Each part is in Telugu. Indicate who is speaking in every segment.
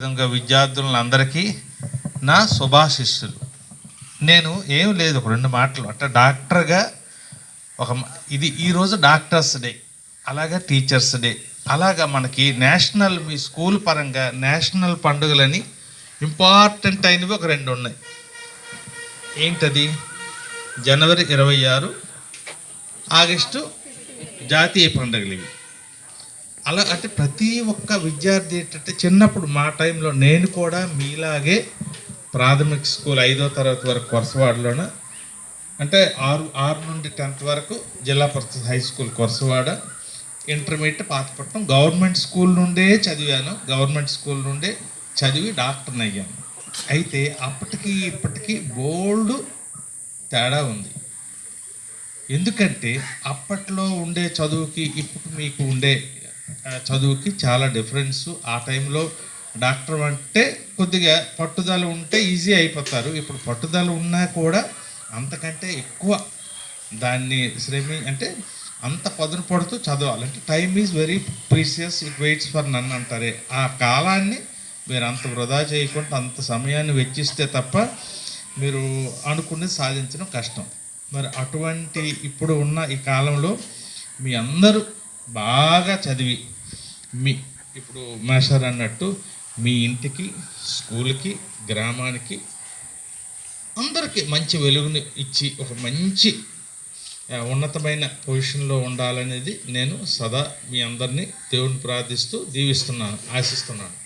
Speaker 1: విధంగా విద్యార్థులందరికీ నా శుభాశిస్సులు. నేను ఏం లేదు, ఒక రెండు మాటలు అంటే డాక్టర్గా ఇది ఈరోజు డాక్టర్స్ డే, అలాగా టీచర్స్ డే, అలాగా మనకి నేషనల్ మీ స్కూల్ పరంగా నేషనల్ పండుగలని ఇంపార్టెంట్ అయినవి ఒక రెండు ఉన్నాయి. ఏంటది? జనవరి 26, ఆగస్టు జాతీయ పండుగలు ఇవి. అలా అంటే ప్రతి ఒక్క విద్యార్థి ఏంటంటే చిన్నప్పుడు మా టైంలో నేను కూడా మీలాగే ప్రాథమిక స్కూల్ 5వ తరగతి వరకు కొరసవాడలోన, అంటే 6 నుండి 10th వరకు Zilla Parishad high school Korasavada, intermediate Pathapatnam government school నుండే చదివాను. గవర్నమెంట్ స్కూల్ నుండే చదివి డాక్టర్ని అయ్యాను. అయితే అప్పటికి ఇప్పటికీ బోల్డ్ తేడా ఉంది. ఎందుకంటే అప్పట్లో ఉండే చదువుకి ఇప్పుడు మీకు ఉండే చదువుకి చాలా డిఫరెన్స్. ఆ టైంలో డాక్టర్ అంటే కొద్దిగా పట్టుదల ఉంటే ఈజీ అయిపోతారు. ఇప్పుడు పట్టుదల ఉన్నా కూడా అంతకంటే ఎక్కువ దాన్ని అంటే అంత పదును పడుతూ చదవాలి. అంటే time is very precious, it waits for none అంటారే. ఆ కాలాన్ని మీరు అంత వృధా చేయకుండా అంత సమయాన్ని వెచ్చిస్తే తప్ప మీరు అనుకున్నది సాధించడం కష్టం. మరి అటువంటి ఇప్పుడు ఉన్న ఈ కాలంలో మీ అందరూ బాగా చదివి ఇప్పుడు మేషర్ అన్నట్టు మీ ఇంటికి, స్కూల్కి, గ్రామానికి అందరికీ మంచి వెలుగుని ఇచ్చి ఒక మంచి ఉన్నతమైన పొజిషన్లో ఉండాలనేది నేను సదా మీ అందరినీ దేవుని ప్రార్థిస్తూ దీవిస్తున్నాను, ఆశిస్తున్నాను.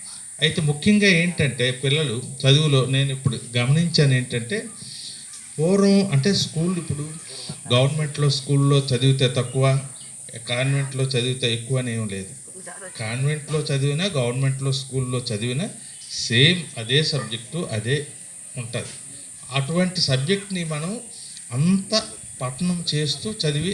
Speaker 1: అయితే ముఖ్యంగా ఏంటంటే పిల్లలు చదువులో నేను ఇప్పుడు గమనించాను ఏంటంటే పూర్వం అంటే స్కూల్ ఇప్పుడు గవర్నమెంట్లో స్కూల్లో చదివితే తక్కువ, కాన్వెంట్లో చదివితే ఎక్కువ అనేం లేదు. కాన్వెంట్లో చదివినా గవర్నమెంట్లో స్కూల్లో చదివినా సేమ్ అదే సబ్జెక్టు అదే ఉంటుంది. అటువంటి సబ్జెక్ట్ని మనం అంత పఠనం చేస్తూ చదివి